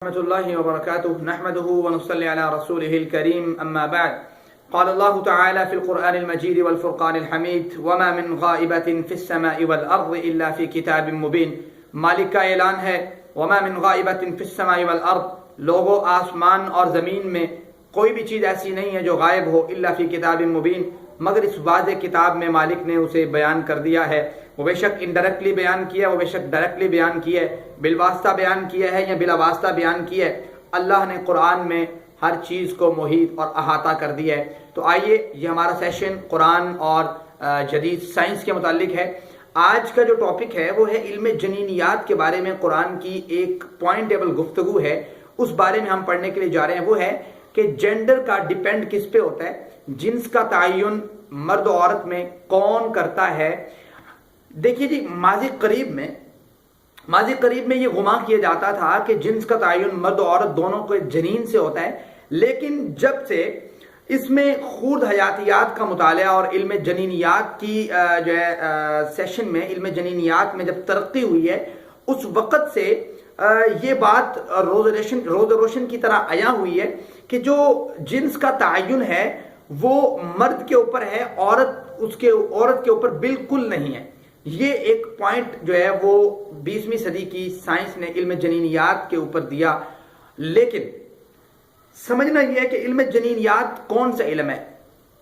ورحمة الله وبركاته نحمده ونصلي على رسوله الكريم أما بعد قال الله تعالى في القرآن المجيد والفرقان الحميد وما من غائبة في السماء والأرض إلا في كتاب مبين مالک کا اعلان ہے وما من غائبة في السماء والأرض لوگوں آسمان اور زمین میں کوئی بھی چیز ایسی نہیں ہے جو غائب ہو الا فی کتاب مبین مگر اس واضح کتاب میں مالک نے اسے بیان کر دیا ہے. وہ بے شک انڈائریکٹلی بیان کیا ہے, وہ بے شک ڈائریکٹلی بیان کیا ہے, بالواسطہ بیان کیا ہے یا بلا واسطہ بیان کیا ہے. اللہ نے قرآن میں ہر چیز کو محیط اور احاطہ کر دیا ہے. تو آئیے, یہ ہمارا سیشن قرآن اور جدید سائنس کے متعلق ہے. آج کا جو ٹاپک ہے وہ ہے علم جنینیات کے بارے میں قرآن کی ایک پوائنٹیبل گفتگو ہے. اس بارے میں ہم پڑھنے کے لیے جا رہے ہیں. وہ ہے کہ جینڈر کا ڈیپینڈ کس پہ ہوتا ہے, جنس کا تعین مرد و عورت میں کون کرتا ہے. دیکھیے جی, ماضی قریب میں یہ گمان کیا جاتا تھا کہ جنس کا تعین مرد و عورت دونوں کو جنین سے ہوتا ہے, لیکن جب سے اس میں خورد حیاتیات کا مطالعہ اور علم جنینیات کی جو ہے سیشن میں علم جنینیات میں جب ترقی ہوئی ہے, اس وقت سے یہ بات روز روشن کی طرح عیاں ہوئی ہے کہ جو جنس کا تعین ہے وہ مرد کے اوپر ہے, عورت کے اوپر بالکل نہیں ہے. یہ ایک پوائنٹ جو ہے وہ 20ویں صدی کی سائنس نے علم جنینیات کے اوپر دیا. لیکن سمجھنا یہ ہے کہ علم جنینیات کون سا علم ہے,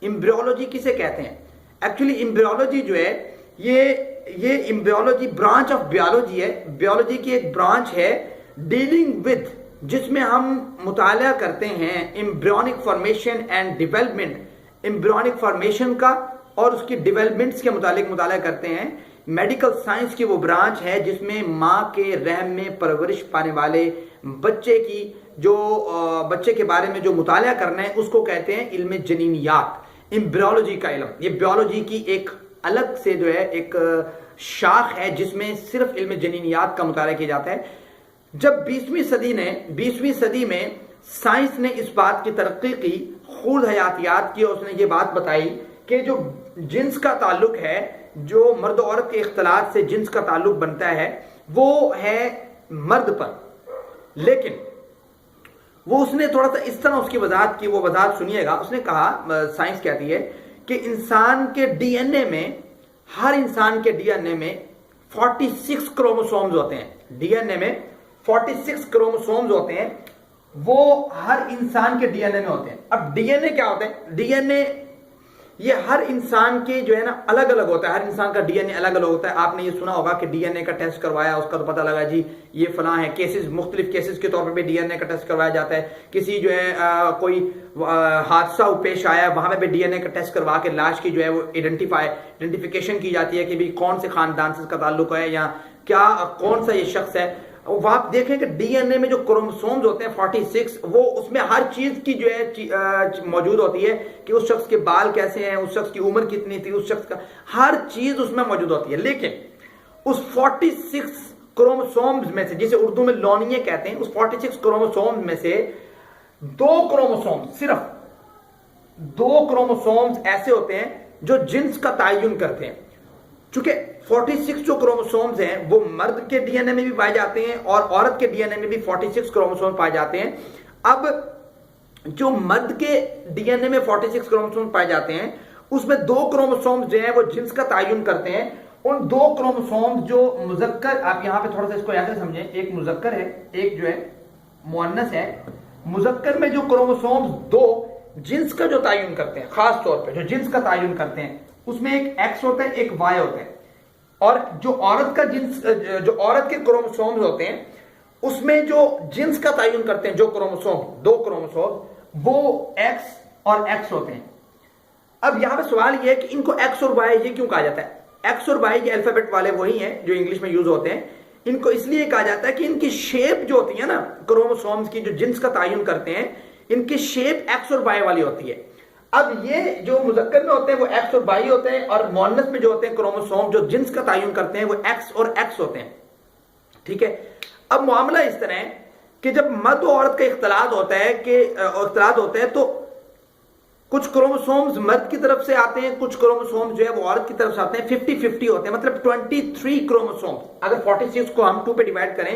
امبریولوجی کسے کہتے ہیں. ایکچولی امبریولوجی جو ہے یہ امبریولوجی برانچ آف بیولوجی ہے. بیولوجی کی ایک برانچ ہے ڈیلنگ ود, جس میں ہم مطالعہ کرتے ہیں امبریونک فارمیشن اینڈ ڈیولپمنٹ, امبریونک فارمیشن کا اور اس کی ڈیولپمنٹس کے متعلق مطالعہ کرتے ہیں. میڈیکل سائنس کی وہ برانچ ہے جس میں ماں کے رحم میں پرورش پانے والے بچے کے بارے میں جو مطالعہ کرنا ہے اس کو کہتے ہیں علم جنینیات, امبریولوجی کا علم. یہ بیولوجی کی ایک الگ سے جو ہے ایک شاخ ہے جس میں صرف علم جنینیات کا مطالعہ کیا جاتا ہے. جب 20ویں صدی میں سائنس نے اس بات کی ترقی کی, خورد حیاتیات کی, اور اس نے یہ بات بتائی کہ جو جنس کا تعلق ہے, جو مرد و عورت کے اختلاط سے جنس کا تعلق بنتا ہے وہ ہے مرد پر. لیکن وہ اس نے تھوڑا سا اس طرح اس کی وضاحت کی, وہ وضاحت سنیے گا. اس نے کہا, سائنس کہتی ہے کہ انسان کے ڈی این اے میں, ہر انسان کے ڈی این اے میں 46 کروموسومز ہوتے ہیں. ڈی این اے میں 46 کروموسومز ہوتے ہیں, وہ ہر انسان کے ڈی این اے میں ہوتے ہیں. اب ڈی این اے کیا ہوتا ہے؟ ڈی این اے یہ ہر انسان کے جو ہے نا الگ الگ ہوتا ہے, ہر انسان کا ڈی این اے الگ الگ ہوتا ہے. آپ نے یہ سنا ہوگا کہ ڈی این اے کا ٹیسٹ کروایا, اس کا تو پتہ لگا جی یہ فلاں ہے. کیسز, مختلف کیسز کے طور پہ بھی ڈی این اے کا ٹیسٹ کروایا جاتا ہے. کسی جو ہے کوئی حادثہ پیش آیا, وہاں پہ بھی ڈی این اے کا ٹیسٹ کروا کے لاش کی جو ہے وہ آئیڈینٹیفیکیشن کی جاتی ہے کہ بھی کون سے خاندان سے اس کا تعلق ہے یا کیا کون سا یہ شخص ہے. وہ آپ دیکھیں کہ ڈی این اے میں جو کروموسومز ہوتے ہیں 46, وہ اس میں ہر چیز کی جو ہے موجود ہوتی ہے کہ اس شخص کے بال کیسے ہیں, اس شخص کی عمر کتنی تھی, اس شخص کا ہر چیز اس میں موجود ہوتی ہے. لیکن اس 46 کروموسومز میں سے, جسے اردو میں لونیے کہتے ہیں, اس 46 کروموسومز میں سے 2 کروموسومز, صرف 2 کروموسومز ایسے ہوتے ہیں جو جنس کا تعین کرتے ہیں. چونکہ 46 جو کروموسومز ہیں وہ مرد کے ڈی این اے میں بھی پائے جاتے ہیں اور عورت کے ڈی این اے میں بھی 46 کروموسوم پائے جاتے ہیں. اب جو مرد کے ڈی این اے میں 46 کروموسوم پائے جاتے ہیں, اس میں 2 کروموسومز جو ہیں وہ جنس کا تعین کرتے ہیں. ان 2 کروموسومز جو مذکر, آپ یہاں پہ تھوڑا سا اس کو ایسے سمجھیں, ایک مذکر ہے, ایک جو ہے مؤنث ہے. مذکر میں جو کروموسومز 2 جنس کا جو تعین کرتے ہیں, خاص طور پہ جو جنس کا تعین کرتے ہیں, اس میں ایک ایکس ہوتا ہے, ایک وائی ہوتا ہے. اور جو عورت کا جنس, جو عورت کے کروموسومز ہوتے ہیں, اس میں جو جنس کا تعین کرتے ہیں جو کروموسوم, 2 کروموسوم, وہ ایکس اور ایکس ہوتے ہیں. اب یہاں پہ سوال یہ ہے کہ ان کو ایکس اور وائی یہ کیوں کہا جاتا ہے؟ ایکس اور وائی کے الفابیٹ والے وہی ہیں جو انگلش میں یوز ہوتے ہیں. ان کو اس لیے کہا جاتا ہے کہ ان کی شیپ جو ہوتی ہے نا کروموسومز کی, جو جنس کا تعین کرتے ہیں, ان کی شیپ ایکس اور وائی والی ہوتی ہے. اب یہ جو مذکر میں ہوتے ہیں وہ ایکس اور وائی ہوتے ہیں, اور مؤنث میں جو ہوتے ہیں کروموسوم جو جنس کا تعین کرتے ہیں وہ ایکس اور ایکس ہوتے ہیں. ٹھیک ہے. اب معاملہ اس طرح ہے کہ جب مرد و عورت کا اختلاط ہوتا ہے تو کچھ کروموسومز مرد کی طرف سے آتے ہیں, کچھ کروموسومز جو ہے وہ عورت کی طرف سے آتے ہیں. 50-50 ہوتے ہیں, مطلب 23 کروموسومز. اگر 46 کو ہم 2 پہ ڈیوائڈ کریں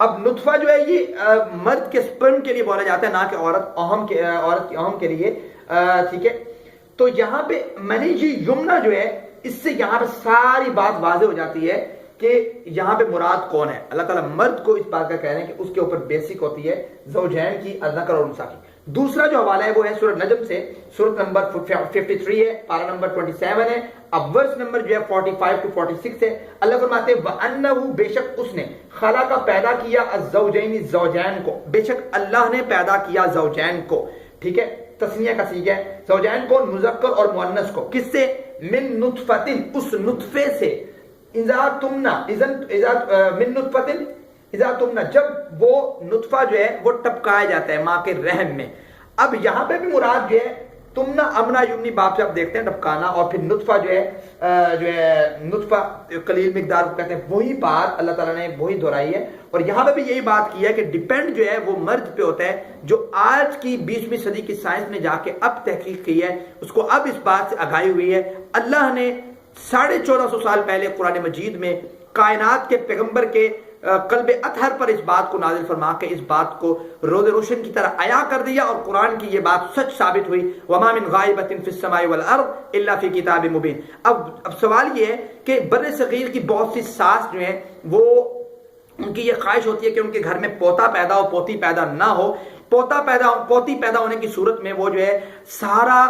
اب نطفہ جو ہے یہ مرد کے سپرم کے لیے بولا جاتا ہے، نہ کہ عورت کی اہم کے لیے، ٹھیک ہے. تو یہاں پہ منیجی یمنا جو ہے، اس سے یہاں پہ ساری بات واضح ہو جاتی ہے کہ یہاں پہ مراد کون ہے. اللہ تعالیٰ مرد کو اس بات کا کہہ رہے ہیں کہ اس کے اوپر بیسک ہوتی ہے زوجین کی، الذکر اور انثیٰ کی. دوسرا جو حوالہ ہے وہ ہے سورۃ نجم سے، سورۃ نمبر 53 ہے، پارہ نمبر 27 ہے، اب ورس نمبر جو ہے 45 to 46 ہے. اللہ فرماتے ہیں وَأَنَّهُ، بے شک اس نے، خلق پیدا کیا الزوجین، زوجین کو، بے شک اللہ نے پیدا کیا زوجین کو، ٹھیک ہے، تسنیہ کا صیغہ ہے، زوجین کو مذکر اور مؤنث کو، کس سے؟ من نطفتن، اس نطفے سے، اذا تمنا، من نطفتن اذا تمنا، جب وہ نطفہ جو ہے وہ ٹپکایا جاتا ہے ماں کے رحم میں. اب یہاں پہ بھی مراد جو ہے تمنا، امنا یمنی باب سے آپ دیکھتے ہیں ٹپکانا، اور پھر نطفہ جو ہے نطفہ قلیل مقدار کو کہتے ہیں، وہی بات اللہ تعالیٰ نے وہی دہرائی ہے. اور یہاں پہ بھی یہی بات کی ہے کہ ڈیپینڈ جو ہے وہ مرد پہ ہوتا ہے. جو آج کی 20ویں صدی کی سائنس نے جا کے اب تحقیق کی ہے، اس کو اب اس بات سے آگاہی ہوئی ہے. اللہ نے 1450 سال پہلے قرآن مجید میں کائنات کے پیغمبر کے قلب اطہر پر اس بات کو نازل فرما کے اس بات کو روز روشن کی طرح عیا کر دیا، اور قرآن کی یہ بات سچ ثابت ہوئی. وما من غائبۃ فی السماء والارض الا فی کتاب مبین. اب سوال یہ ہے کہ بر صغیر کی بہت سی ساس جو ہیں وہ ان کی یہ خواہش ہوتی ہے کہ ان کے گھر میں پوتا پیدا ہو، پوتی پیدا نہ ہو. پوتی پیدا ہونے کی صورت میں وہ جو ہے سارا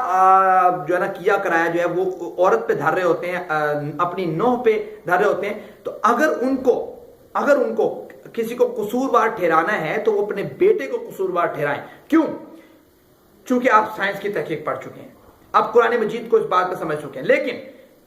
جو ہے نا کیا کرایا جو ہے وہ عورت پہ دھر رہے ہوتے ہیں، اپنی نوح پہ دھر رہے ہوتے ہیں. تو اگر ان کو کسی کو قصوروار ٹھہرانا ہے تو وہ اپنے بیٹے کو قصوروار ٹھہرائیں. کیوں؟ چونکہ آپ سائنس کی تحقیق پڑھ چکے ہیں، آپ قرآن مجید کو اس بات کو سمجھ چکے ہیں. لیکن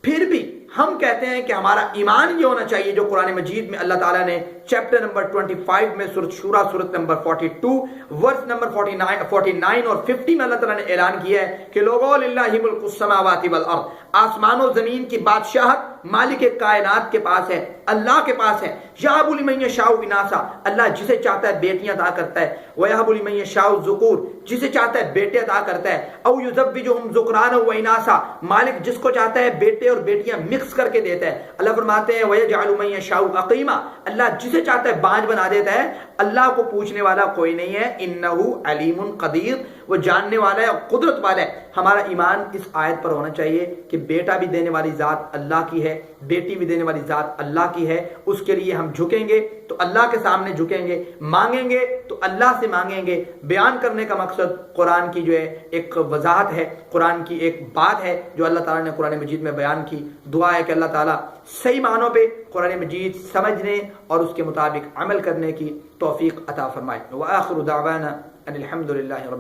پھر بھی ہم کہتے ہیں کہ ہمارا ایمان یہ ہونا چاہیے جو قرآن مجید میں اللہ تعالیٰ نے چیپٹر نمبر 25 میں سورۃ شورا، سورۃ نمبر 42 ورس نمبر 49 اور 50 میں اللہ تعالیٰ نے اعلان کیا ہے کہ لوگو للہ ملک السماوات والارض، آسمان و زمین کی بادشاہت مالک کائنات کے پاس ہے، اللہ کے پاس ہے. یہب لمن یشاء اناثا، اللہ جسے چاہتا ہے بیٹیاں عطا کرتا ہے. ویہب لمن یشاء الذکور، جسے چاہتا ہے بیٹے عطا کرتا ہے. او یزوجہم ذکرانا و اناثا، مالک جس کو چاہتا ہے بیٹے اور بیٹیاں مکس کر کے دیتا ہے. اللہ فرماتے ہیں ویجعل من یشاء عقیما، اللہ جسے چاہتا ہے بانج بنا دیتا ہے. اللہ کو پوچھنے والا کوئی نہیں ہے. انہ علیم قدیر، وہ جاننے والا ہے اور قدرت والا ہے. ہمارا ایمان اس آیت پر ہونا چاہیے کہ بیٹا بھی دینے والی ذات اللہ کی ہے، بیٹی بھی دینے والی ذات اللہ کی ہے. اس کے لیے ہم جھکیں گے تو اللہ کے سامنے جھکیں گے، مانگیں گے تو اللہ سے مانگیں گے. بیان کرنے کا مقصد قرآن کی جو ہے ایک وضاحت ہے، قرآن کی ایک بات ہے جو اللہ تعالیٰ نے قرآن مجید میں بیان کی. دعا ہے کہ اللہ تعالیٰ صحیح معنوں پہ قرآن مجید سمجھنے اور اس کے مطابق عمل کرنے کی توفیق عطا فرمائے. وآخر دعوانا ان الحمد للہ رب